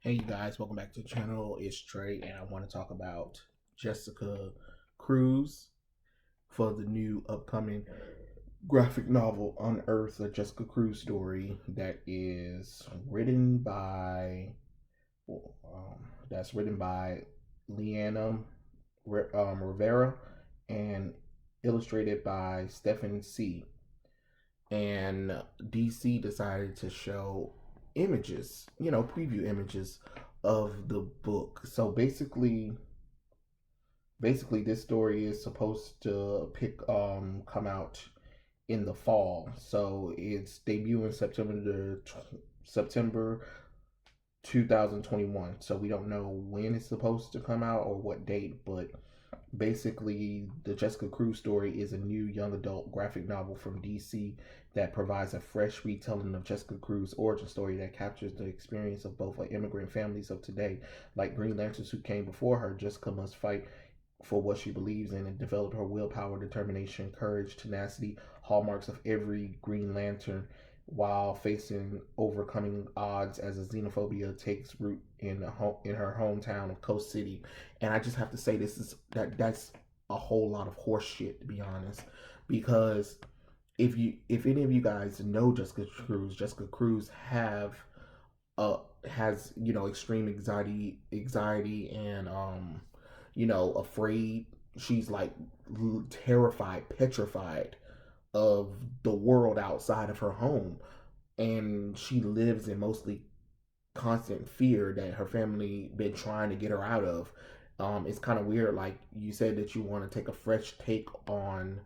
Hey you guys, welcome back to the channel. It's Trey and I want to talk about Jessica Cruz for the new upcoming graphic novel Unearthed, a Jessica Cruz story that is written by um, Leanna Rivera and illustrated by Stephen C. And DC decided to show images, preview images of the book. So basically this story is supposed to come out in the fall. So it's debuting September 2021. So we don't know when it's supposed to come out or what date, but basically the Jessica Cruz story is a new young adult graphic novel from DC that provides a fresh retelling of Jessica Cruz's origin story that captures the experience of both immigrant families of today. Like Green Lanterns who came before her, Jessica must fight for what she believes in and develop her willpower, determination, courage, tenacity, hallmarks of every Green Lantern, while facing overcoming odds as a xenophobia takes root in her hometown of Coast City. And I just have to say that's a whole lot of horse shit, to be honest, because if any of you guys know Jessica Cruz has extreme anxiety and afraid. She's like terrified, petrified of the world outside of her home, and she lives in mostly constant fear that her family been trying to get her out of. It's kind of weird. Like you said that you want to take a fresh take on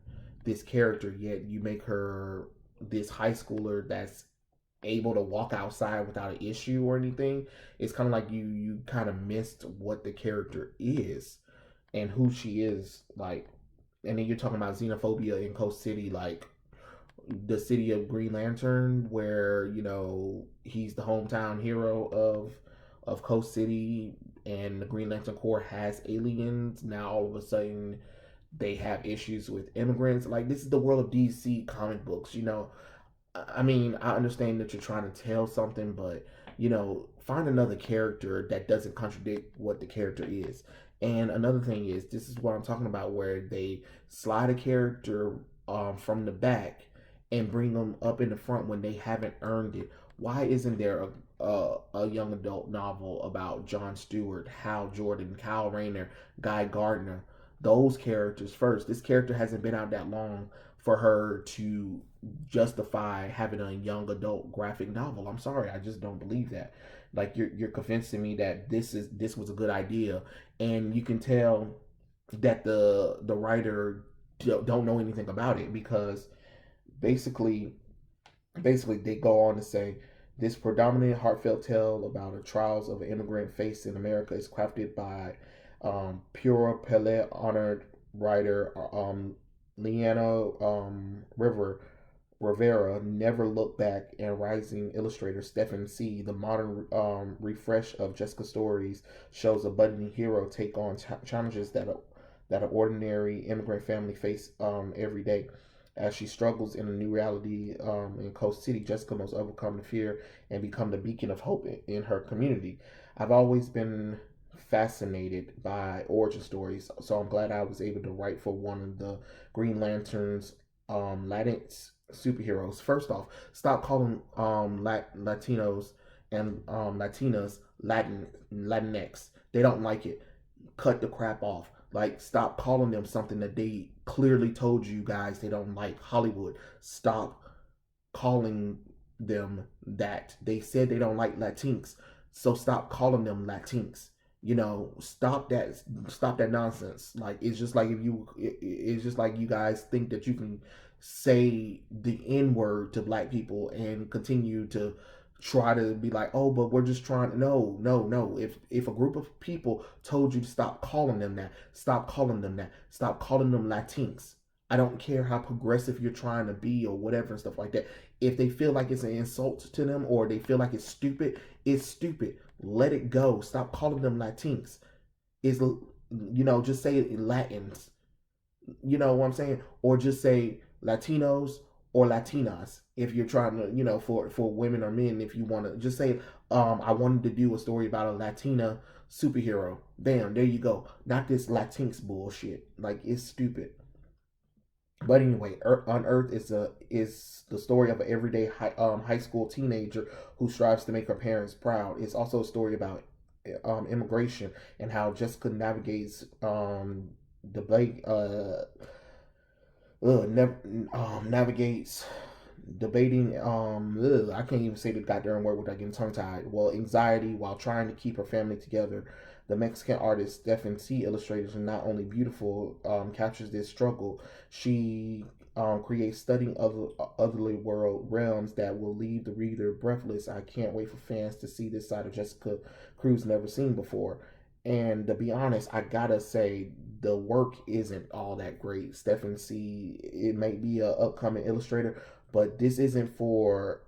this character, yet you make her this high schooler that's able to walk outside without an issue or anything. It's kind of like you kind of missed what the character is and who she is. Like, and then you're talking about xenophobia in Coast City, like the city of Green Lantern, where he's the hometown hero of Coast City, and the Green Lantern Corps has aliens. Now all of a sudden, they have issues with immigrants. Like, this is the world of DC comic books. I mean, I understand that you're trying to tell something, but find another character that doesn't contradict what the character is. And another thing is, this is what I'm talking about, where they slide a character from the back and bring them up in the front when they haven't earned it. Why isn't there a young adult novel about Jon Stewart, Hal Jordan, Kyle Rayner, Guy Gardner? Those characters first. This character hasn't been out that long for her to justify having a young adult graphic novel. I'm sorry, I just don't believe that. Like, you're convincing me that this was a good idea, and you can tell that the writer don't know anything about it, because basically basically they go on to say this predominant heartfelt tale about the trials of an immigrant face in America is crafted by Pura Pele honored writer Leanna Rivera, Never Look Back, and rising illustrator Stephen C. The modern refresh of Jessica stories shows a budding hero take on challenges that an ordinary immigrant family face every day. As she struggles in a new reality in Coast City, Jessica must overcome the fear and become the beacon of hope in her community. I've always been fascinated by origin stories, so I'm glad I was able to write for one of the Green Lantern's Latinx superheroes. First off, stop calling Latinos and Latinas Latinx. They don't like it. Cut the crap off. Like, stop calling them something that they clearly told you guys they don't like. Hollywood, stop calling them that. They said they don't like Latinx, so stop calling them Latinx. Stop that nonsense. Like, it's just like you guys think that you can say the N word to black people and continue to try to be like, oh, but we're just trying to. No, no, no. If a group of people told you to stop calling them that, stop calling them that. Stop calling them Latinx. I don't care how progressive you're trying to be or whatever and stuff like that. If they feel like it's an insult to them or they feel like it's stupid, it's stupid. Let it go. Stop calling them Latinx. Is just say Latins. You know what I'm saying? Or just say Latinos or Latinas if you're trying to, for women or men, if you want to just say, I wanted to do a story about a Latina superhero. Bam, there you go. Not this Latinx bullshit. Like, it's stupid. But anyway, Unearthed is the story of an everyday high school teenager who strives to make her parents proud. It's also a story about immigration and how Jessica navigates debate never navigates debating I can't even say the goddamn word without getting tongue tied. Well, anxiety while trying to keep her family together. The Mexican artist Stephen C. illustrated and not only beautiful captures this struggle. She creates stunning otherly world realms that will leave the reader breathless. I can't wait for fans to see this side of Jessica Cruz never seen before. And to be honest, I gotta say the work isn't all that great. Stephen C. It may be a upcoming illustrator, but this isn't for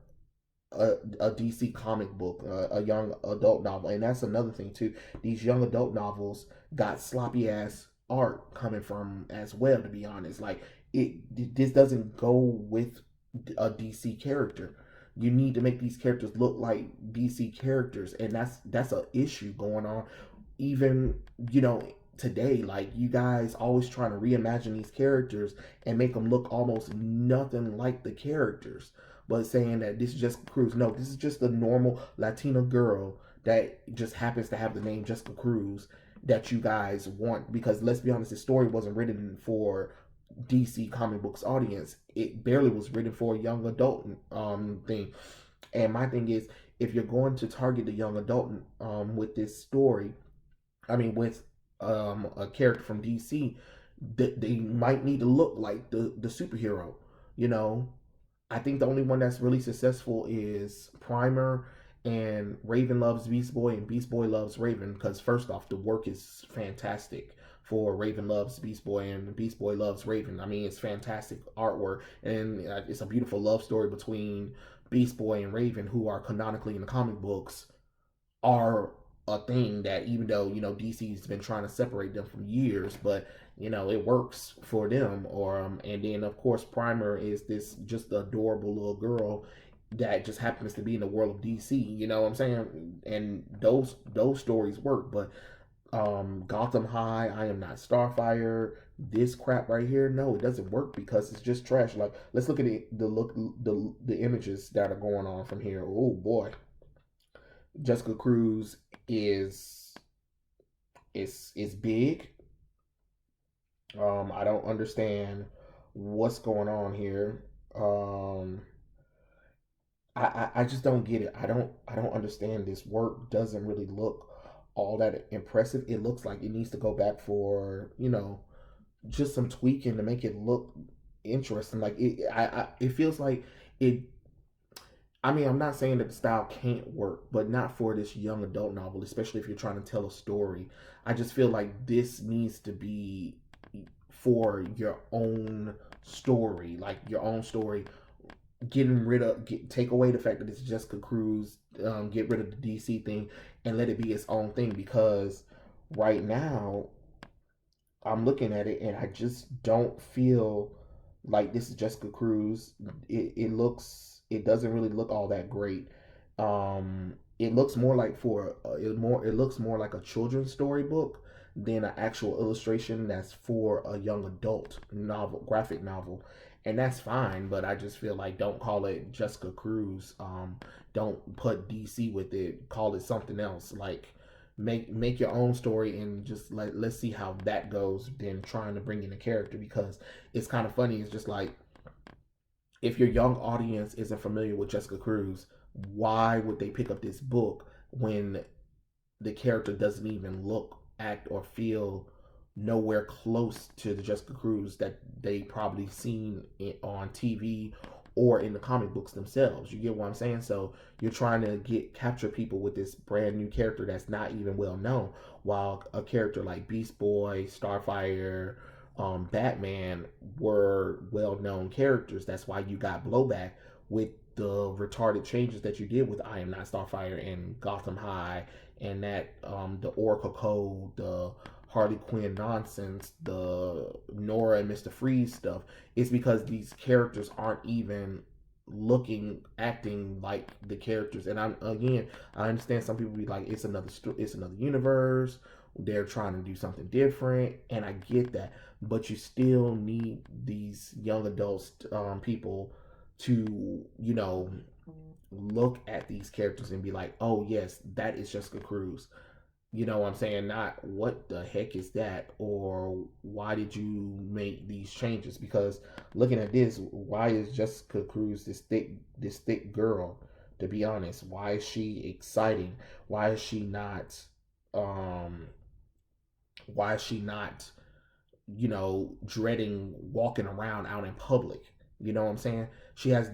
a DC comic book, a young adult novel, and that's another thing too. These young adult novels got sloppy ass art coming from as well. To be honest, like this doesn't go with a DC character. You need to make these characters look like DC characters, and that's a issue going on. Even today, like you guys always trying to reimagine these characters and make them look almost nothing like the characters, but saying that this is Jessica Cruz. No, this is just a normal Latina girl that just happens to have the name Jessica Cruz that you guys want. Because let's be honest, the story wasn't written for DC comic books audience. It barely was written for a young adult thing. And my thing is, if you're going to target the young adult with this story, I mean, with a character from DC, they might need to look like the superhero. You know, I think the only one that's really successful is Primer, and Raven loves Beast Boy and Beast Boy loves Raven, because first off, the work is fantastic for Raven loves Beast Boy and Beast Boy loves Raven. I mean, it's fantastic artwork, and it's a beautiful love story between Beast Boy and Raven, who are canonically in the comic books are a thing that, even though DC's been trying to separate them for years, but it works for them. Or and then of course Primer is this just adorable little girl that just happens to be in the world of DC. You know what I'm saying? And those stories work. But Gotham High, I Am Not Starfire, this crap right here, no, it doesn't work because it's just trash. Like, let's look at the images that are going on from here. Oh boy, Jessica Cruz is is big. I don't understand what's going on here. Um, I just don't get it. I don't understand. This work doesn't really look all that impressive. It looks like it needs to go back for just some tweaking to make it look interesting. Like it feels like it. I mean, I'm not saying that the style can't work, but not for this young adult novel, especially if you're trying to tell a story. I just feel like this needs to be for your own story, like your own story. Take away the fact that it's Jessica Cruz, get rid of the DC thing, and let it be its own thing. Because right now, I'm looking at it and I just don't feel like this is Jessica Cruz. It doesn't really look all that great. It looks more like it looks more like a children's storybook than an actual illustration that's for a young adult novel, graphic novel. And that's fine, but I just feel like don't call it Jessica Cruz. Don't put DC with it. Call it something else. Like make your own story and just let's see how that goes. Then trying to bring in a character, because it's kind of funny. It's just like, if your young audience isn't familiar with Jessica Cruz, why would they pick up this book when the character doesn't even look, act, or feel nowhere close to the Jessica Cruz that they probably seen on TV or in the comic books themselves? You get what I'm saying? So you're trying to capture people with this brand new character that's not even well known, while a character like Beast Boy, Starfire, Batman were well known characters. That's why you got blowback with the retarded changes that you did with I Am Not Starfire and Gotham High, and that the Oracle Code, the Harley Quinn nonsense, the Nora and Mr. Freeze stuff. It's because these characters aren't even acting like the characters. And I'm again, I understand some people be like, it's another universe. They're trying to do something different, and I get that. But you still need these young adults, people, to look at these characters and be like, oh yes, that is Jessica Cruz. You know what I'm saying? Not what the heck is that, or why did you make these changes? Because looking at this, why is Jessica Cruz this thick girl? To be honest, why is she exciting? Why is she not? Um, why is she not dreading walking around out in public? You know what I'm saying? She has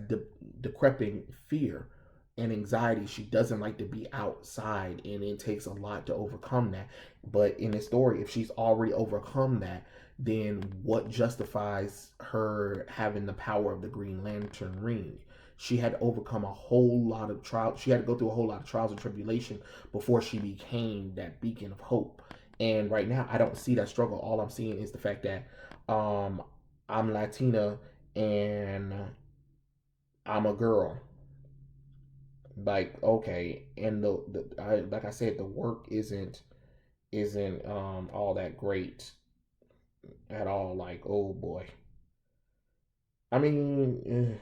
decrepit fear and anxiety. She doesn't like to be outside, and it takes a lot to overcome that. But in the story, if she's already overcome that, then what justifies her having the power of the Green Lantern ring? She had to overcome a whole lot of trials. She had to go through a whole lot of trials and tribulation before she became that beacon of hope. And right now, I don't see that struggle. All I'm seeing is the fact that um, I'm Latina and I'm a girl. Like, okay, and like I said, the work isn't all that great at all. Like, oh boy. I mean,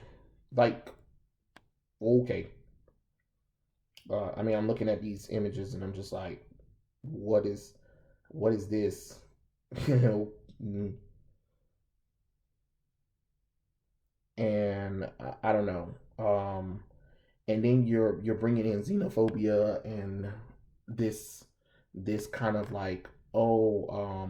like, okay. I mean, I'm looking at these images and I'm just like, what is this? You know, and I don't know. And then you're bringing in xenophobia and this this kind of like, oh,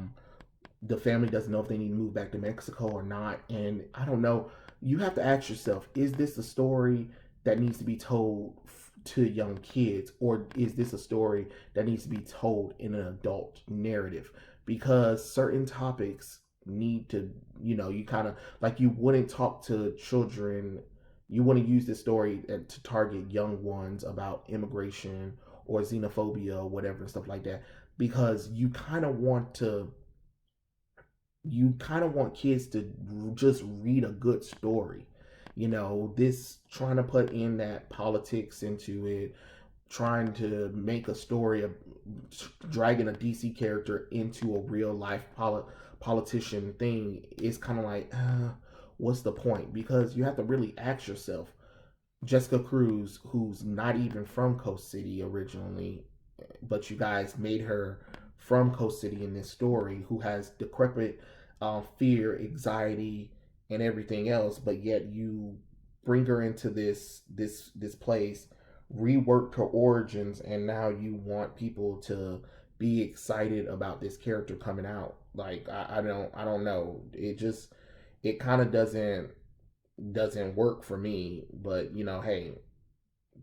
the family doesn't know if they need to move back to Mexico or not. And I don't know. You have to ask yourself, is this a story that needs to be told to young kids, or is this a story that needs to be told in an adult narrative? Because certain topics need to, you kind of like, you wouldn't talk to children. You want to use this story to target young ones about immigration or xenophobia or whatever and stuff like that, because you kind of want kids to just read a good story. This trying to put in that politics into it, trying to make a story of dragging a DC character into a real life politician thing is kind of like, what's the point? Because you have to really ask yourself, Jessica Cruz, who's not even from Coast City originally, but you guys made her from Coast City in this story, who has decrepit fear, anxiety, and everything else, but yet you bring her into this place, reworked her origins, and now you want people to be excited about this character coming out. Like, I don't know. It kind of doesn't work for me. But hey,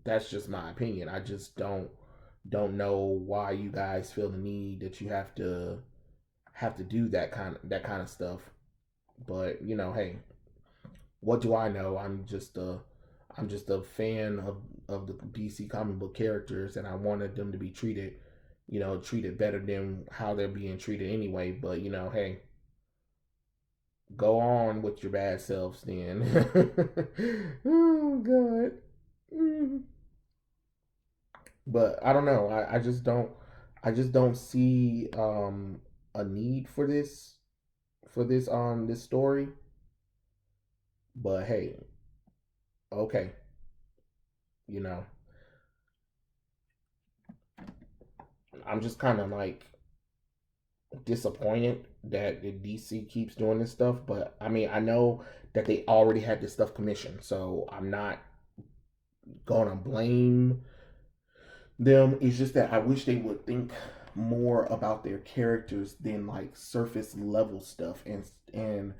that's just my opinion. I just don't know why you guys feel the need that you have to do that kind of stuff. But hey, what do I know? I'm just a fan of the DC comic book characters, and I wanted them to be treated better than how they're being treated anyway. But hey, go on with your bad selves then. Oh God. But I don't know. I just don't see a need for this story. But hey, okay, you know, I'm just kind of like disappointed that the DC keeps doing this stuff. But I mean, I know that they already had this stuff commissioned, so I'm not gonna blame them. It's just that I wish they would think more about their characters than like surface level stuff. And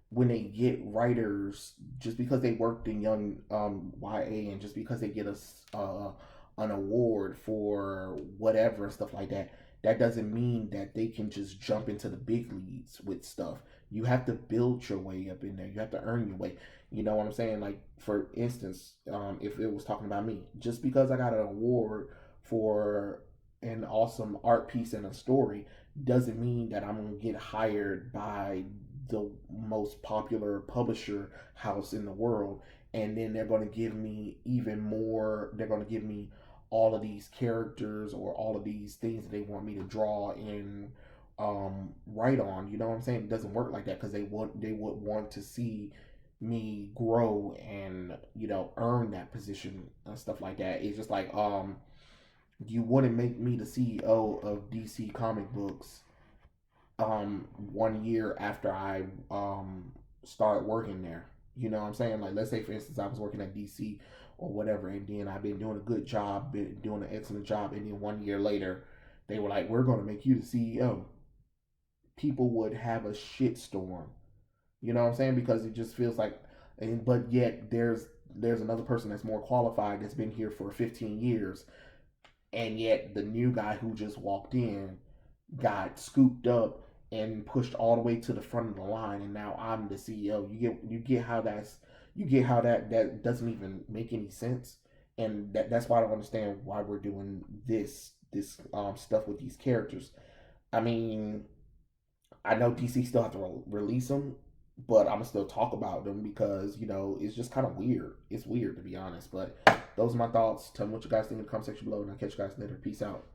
when they get writers, just because they worked in young YA, and just because they get us an award for whatever and stuff like that, that doesn't mean that they can just jump into the big leagues with stuff. You have to build your way up in there. You have to earn your way. You know what I'm saying? Like, for instance, if it was talking about me, just because I got an award for an awesome art piece and a story doesn't mean that I'm gonna get hired by the most popular publisher house in the world and then they're going to give me even more. They're going to give me all of these characters or all of these things that they want me to draw and write on. You know what I'm saying? It doesn't work like that because they would want to see me grow and earn that position and stuff like that. It's just like you wouldn't make me the CEO of DC comic books 1 year after I start working there. You know what I'm saying? Like, let's say for instance I was working at DC or whatever, and then I've been doing a good job, been doing an excellent job, and then 1 year later they were like, "We're gonna make you the CEO." People would have a shitstorm. You know what I'm saying? Because it just feels like, and but yet there's another person that's more qualified that's been here for 15 years, and yet the new guy who just walked in got scooped up and pushed all the way to the front of the line, and now I'm the CEO. You get how that doesn't even make any sense, and that's why I don't understand why we're doing this stuff with these characters. I mean, I know DC still have to release them, but I'm gonna still talk about them because it's just kind of weird. It's weird, to be honest, but those are my thoughts. Tell me what you guys think in the comment section below, and I'll catch you guys later. Peace out.